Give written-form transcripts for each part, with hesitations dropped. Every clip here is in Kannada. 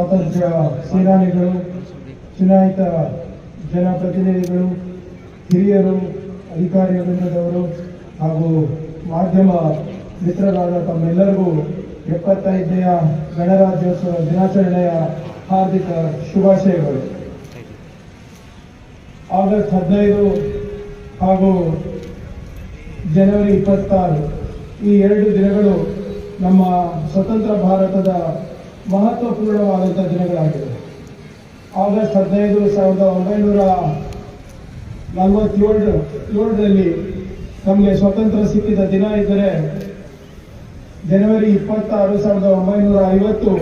ಸ್ವಾತಂತ್ರ್ಯ ಸೇನಾನಿಗಳು, ಚುನಾಯಿತ ಜನಪ್ರತಿನಿಧಿಗಳು, ಹಿರಿಯರು, ಅಧಿಕಾರಿ ವೃಂದದವರು ಹಾಗೂ ಮಾಧ್ಯಮ ಮಿತ್ರರಾದ ತಮ್ಮೆಲ್ಲರಿಗೂ 75ನೇ ಗಣರಾಜ್ಯೋತ್ಸವ ದಿನಾಚರಣೆಯ ಹಾರ್ದಿಕ ಶುಭಾಶಯಗಳು. ಆಗಸ್ಟ್ 15 ಹಾಗೂ ಜನವರಿ 26 ಈ 2 ದಿನಗಳು ನಮ್ಮ ಸ್ವತಂತ್ರ ಭಾರತದ ಮಹತ್ವಪೂರ್ಣವಾದಂಥ ದಿನಗಳಾಗಿವೆ. ಆಗಸ್ಟ್ 15 1947ರಲ್ಲಿ ನಮಗೆ ಸ್ವತಂತ್ರ ಸಿಕ್ಕಿದ ದಿನ ಇದ್ದರೆ, ಜನವರಿ 26 1950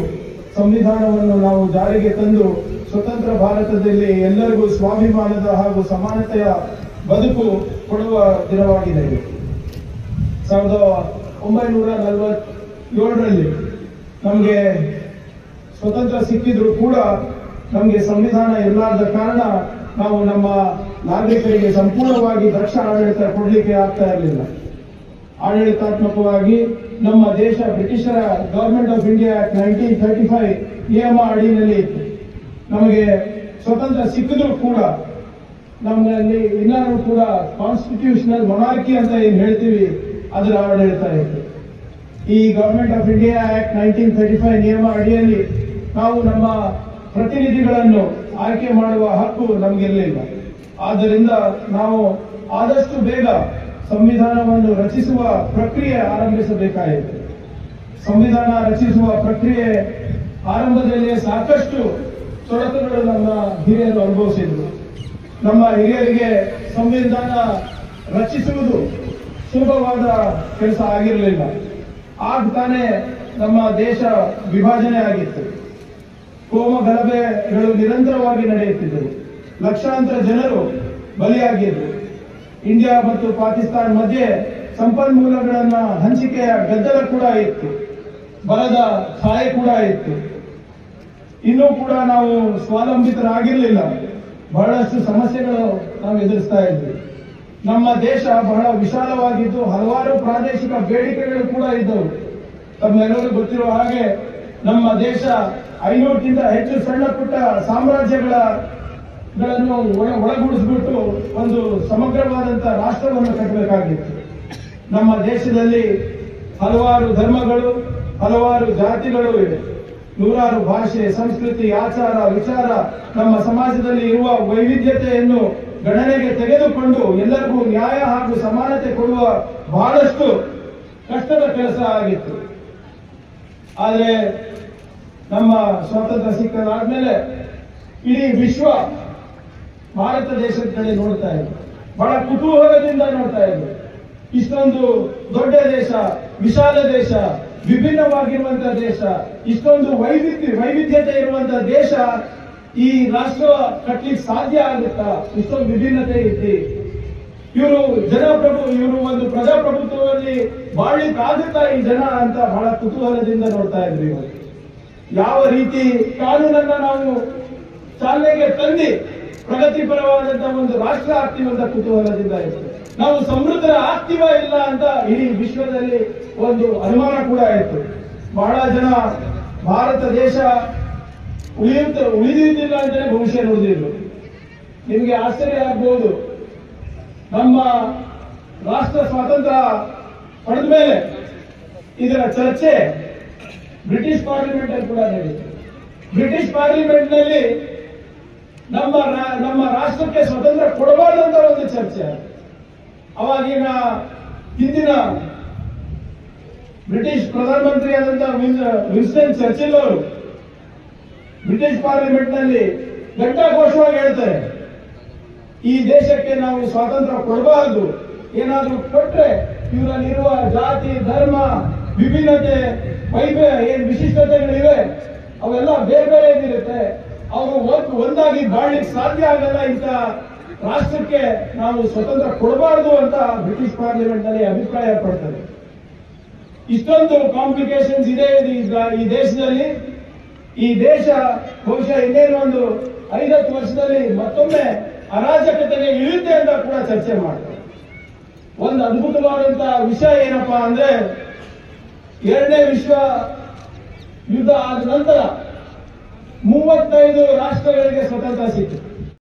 ಸಂವಿಧಾನವನ್ನು ನಾವು ಜಾರಿಗೆ ತಂದು ಸ್ವತಂತ್ರ ಭಾರತದಲ್ಲಿ ಎಲ್ಲರಿಗೂ ಸ್ವಾಭಿಮಾನದ ಹಾಗೂ ಸಮಾನತೆಯ ಬದುಕು ಕೊಡುವ ದಿನವಾಗಿದೆ. 1947ರಲ್ಲಿ ನಮಗೆ ಸ್ವತಂತ್ರ ಸಿಕ್ಕಿದ್ರು ಕೂಡ ನಮಗೆ ಸಂವಿಧಾನ ಇರಲಾರದ ಕಾರಣ ನಾವು ನಮ್ಮ ನಾಗರಿಕರಿಗೆ ಸಂಪೂರ್ಣವಾಗಿ ದಕ್ಷ ಆಡಳಿತ ಕೊಡಲಿಕ್ಕೆ ಆಗ್ತಾ ಇರಲಿಲ್ಲ. ಆಡಳಿತಾತ್ಮಕವಾಗಿ ನಮ್ಮ ದೇಶ ಬ್ರಿಟಿಷರ ಗವರ್ಮೆಂಟ್ ಆಫ್ ಇಂಡಿಯಾ ಆಕ್ಟ್ 1935 ನಿಯಮ ಅಡಿಯಲ್ಲಿ ಇತ್ತು. ನಮಗೆ ಸ್ವತಂತ್ರ ಸಿಕ್ಕಿದ್ರು ಕೂಡ ನಮ್ಮಲ್ಲಿ ಇನ್ನೂ ಕೂಡ ಕಾನ್ಸ್ಟಿಟ್ಯೂಷನಲ್ ಮೊನಾರ್ಕಿ ಅಂತ ಏನು ಹೇಳ್ತೀವಿ ಅದರ ಆಡಳಿತ ಇತ್ತು. ಈ ಗವರ್ಮೆಂಟ್ ಆಫ್ ಇಂಡಿಯಾ ಆಕ್ಟ್ 1935 ನಿಯಮ ಅಡಿಯಲ್ಲಿ ನಾವು ನಮ್ಮ ಪ್ರತಿನಿಧಿಗಳನ್ನು ಆಯ್ಕೆ ಮಾಡುವ ಹಕ್ಕು ನಮಗಿರಲಿಲ್ಲ. ಆದ್ದರಿಂದ ನಾವು ಆದಷ್ಟು ಬೇಗ ಸಂವಿಧಾನವನ್ನು ರಚಿಸುವ ಪ್ರಕ್ರಿಯೆ ಆರಂಭಿಸಬೇಕಾಯಿತು. ಸಂವಿಧಾನ ರಚಿಸುವ ಪ್ರಕ್ರಿಯೆ ಆರಂಭದಲ್ಲಿಯೇ ಸಾಕಷ್ಟು ತೊಡಕುಗಳು ನಮ್ಮ ಹಿರಿಯರು ಅನುಭವಿಸಿದ್ರು. ನಮ್ಮ ಹಿರಿಯರಿಗೆ ಸಂವಿಧಾನ ರಚಿಸುವುದು ಸುಲಭವಾದ ಕೆಲಸ ಆಗಿರಲಿಲ್ಲ. ಆಗ ತಾನೇ ನಮ್ಮ ದೇಶ ವಿಭಜನೆ ಆಗಿತ್ತು. ಕೋಮ ಗಲಭೆಗಳು ನಿರಂತರವಾಗಿ ನಡೆಯುತ್ತಿದ್ದವು. ಲಕ್ಷಾಂತರ ಜನರು ಬಲಿಯಾಗಿದ್ದರು. ಇಂಡಿಯಾ ಮತ್ತು ಪಾಕಿಸ್ತಾನ ಮಧ್ಯೆ ಸಂಪನ್ಮೂಲಗಳನ್ನ ಹಂಚಿಕೆಯ ಗದ್ದಲ ಕೂಡ ಇತ್ತು. ಬರದ ಛಾಯೆ ಕೂಡ ಇತ್ತು. ಇನ್ನೂ ಕೂಡ ನಾವು ಸ್ವಾವಲಂಬಿತರಾಗಿರಲಿಲ್ಲ. ಬಹಳಷ್ಟು ಸಮಸ್ಯೆಗಳು ನಾವು ಎದುರಿಸ್ತಾ ಇದ್ವಿ. ನಮ್ಮ ದೇಶ ಬಹಳ ವಿಶಾಲವಾಗಿದ್ದು ಹಲವಾರು ಪ್ರಾದೇಶಿಕ ಬೇಡಿಕೆಗಳು ಕೂಡ ಇದ್ದವು. ತಮ್ಮೆಲ್ಲರೂ ಗೊತ್ತಿರುವ ಹಾಗೆ ನಮ್ಮ ದೇಶ 500ಕ್ಕಿಂತ ಹೆಚ್ಚು ಸಣ್ಣ ಪುಟ್ಟ ಸಾಮ್ರಾಜ್ಯಗಳನ್ನು ಒಳಗೂಡಿಸ್ಬಿಟ್ಟು ಒಂದು ಸಮಗ್ರವಾದಂತಹ ರಾಷ್ಟ್ರವನ್ನು ಕಟ್ಟಬೇಕಾಗಿತ್ತು. ನಮ್ಮ ದೇಶದಲ್ಲಿ ಹಲವಾರು ಧರ್ಮಗಳು, ಹಲವಾರು ಜಾತಿಗಳು ಇವೆ. ನೂರಾರು ಭಾಷೆ, ಸಂಸ್ಕೃತಿ, ಆಚಾರ, ವಿಚಾರ ನಮ್ಮ ಸಮಾಜದಲ್ಲಿ ಇರುವ ವೈವಿಧ್ಯತೆಯನ್ನು ಗಣನೆಗೆ ತೆಗೆದುಕೊಂಡು ಎಲ್ಲರಿಗೂ ನ್ಯಾಯ ಹಾಗೂ ಸಮಾನತೆ ಕೊಡುವ ಬಹಳಷ್ಟು ಕಷ್ಟದ ಕೆಲಸ ಆಗಿತ್ತು. ಆದರೆ ನಮ್ಮ ಸ್ವಾತಂತ್ರ್ಯ ಸಿಕ್ಕಾದ್ಮೇಲೆ ಇಡೀ ವಿಶ್ವ ಭಾರತ ದೇಶದ ಕಡೆ ನೋಡ್ತಾ ಇದೆ. ಬಹಳ ಕುತೂಹಲದಿಂದ ನೋಡ್ತಾ ಇದೆ. ಇಷ್ಟೊಂದು ದೊಡ್ಡ ದೇಶ, ವಿಶಾಲ ದೇಶ, ವಿಭಿನ್ನವಾಗಿರುವಂತಹ ದೇಶ, ಇಷ್ಟೊಂದು ವೈವಿಧ್ಯತೆ ಇರುವಂತಹ ದೇಶ, ಈ ರಾಷ್ಟ್ರ ಕಟ್ಟಲಿಕ್ಕೆ ಸಾಧ್ಯ ಆಗುತ್ತಾ? ಇಷ್ಟೊಂದು ವಿಭಿನ್ನತೆ ಇತ್ತು. ಇವರು ಇವರು ಒಂದು ಪ್ರಜಾಪ್ರಭುತ್ವದಲ್ಲಿ ಬಾಳ್ಲಿಕ್ಕೆ ಆಗುತ್ತಾ ಈ ಜನ ಅಂತ ಬಹಳ ಕುತೂಹಲದಿಂದ ನೋಡ್ತಾ ಇದ್ವಿ. ಯಾವ ರೀತಿ ಕಾನೂನನ್ನ ನಾವು ಚಾಲನೆಗೆ ತಂದು ಪ್ರಗತಿಪರವಾದಂತಹ ಒಂದು ರಾಷ್ಟ್ರ ಆಗ್ತೀವಂತ ಕುತೂಹಲದಿಂದ ಇತ್ತು. ನಾವು ಸಮೃದ್ಧ ಆಗ್ತೀವ ಇಲ್ಲ ಅಂತ ಇಡೀ ವಿಶ್ವದಲ್ಲಿ ಒಂದು ಅನುಮಾನ ಕೂಡ ಇತ್ತು. ಬಹಳ ಜನ ಭಾರತ ದೇಶ ಉಳಿದಿದ್ದಿಲ್ಲ ಅಂತಲೇ ಭವಿಷ್ಯ ನುಡಿದಿದ್ರು. ನಿಮಗೆ ಆಶ್ಚರ್ಯ ಆಗ್ಬಹುದು, ನಮ್ಮ ರಾಷ್ಟ್ರ ಸ್ವಾತಂತ್ರ್ಯ ಪಡೆದ ಮೇಲೆ ಇದರ ಚರ್ಚೆ ಬ್ರಿಟಿಷ್ ಪಾರ್ಲಿಮೆಂಟ್ ಅಲ್ಲಿ ಕೂಡ ನಡೆಯಿತು. ಬ್ರಿಟಿಷ್ ಪಾರ್ಲಿಮೆಂಟ್ ನಲ್ಲಿ ನಮ್ಮ ರಾಷ್ಟ್ರಕ್ಕೆ ಸ್ವತಂತ್ರ ಕೊಡಬಾರ್ದಂತ ಒಂದು ಚರ್ಚೆ. ಅವಾಗಿನ ಹಿಂದಿನ ಬ್ರಿಟಿಷ್ ಪ್ರಧಾನಮಂತ್ರಿ ಆದಂತಹ ವಿನ್ಸ್ಟನ್ ಚರ್ಚಿಲ್ ಅವರು ಬ್ರಿಟಿಷ್ ಪಾರ್ಲಿಮೆಂಟ್ ನಲ್ಲಿ ಘಂಟಾಘೋಷವಾಗಿ ಹೇಳ್ತಾರೆ, ಈ ದೇಶಕ್ಕೆ ನಾವು ಸ್ವಾತಂತ್ರ್ಯ ಕೊಡಬಾರದು. ಏನಾದ್ರೂ ಕೊಟ್ರೆ ಇವರಲ್ಲಿರುವ ಜಾತಿ, ಧರ್ಮ, ವಿಭಿನ್ನತೆ, ಏನ್ ವಿಶಿಷ್ಟತೆಗಳಿವೆ ಅವೆಲ್ಲ ಬೇರೆ ಬೇರೆ ಇರುತ್ತೆ. ಅವರು ಒಂದಾಗಿ ಬಾಳ್ಲಿಕ್ಕೆ ಸಾಧ್ಯ ಆಗಲ್ಲ. ಇಂಥ ರಾಷ್ಟ್ರಕ್ಕೆ ನಾವು ಸ್ವತಂತ್ರ ಕೊಡಬಾರದು ಅಂತ ಬ್ರಿಟಿಷ್ ಪಾರ್ಲಿಮೆಂಟ್ ನಲ್ಲಿ ಅಭಿಪ್ರಾಯ ಪಡ್ತಾರೆ. ಇಷ್ಟೊಂದು ಕಾಂಪ್ಲಿಕೇಶನ್ಸ್ ಇದೆ ಈ ದೇಶದಲ್ಲಿ. ಈ ದೇಶ ಬಹುಶಃ ಇನ್ನೇನು ಒಂದು 5-10 ವರ್ಷದಲ್ಲಿ ಮತ್ತೊಮ್ಮೆ ಅರಾಜಕತೆಗೆ ಇಳಿಯುತ್ತೆ ಅಂತ ಕೂಡ ಚರ್ಚೆ ಮಾಡ್ತಾರೆ. ಒಂದು ಅದ್ಭುತವಾದಂತಹ ವಿಷಯ ಏನಪ್ಪಾ ಅಂದ್ರೆ, 2ನೇ ವಿಶ್ವ ಯುದ್ಧ ಆದ ನಂತರ 35 ರಾಷ್ಟ್ರಗಳಿಗೆ ಸ್ವತಂತ್ರ ಸಿಕ್ಕಿತು.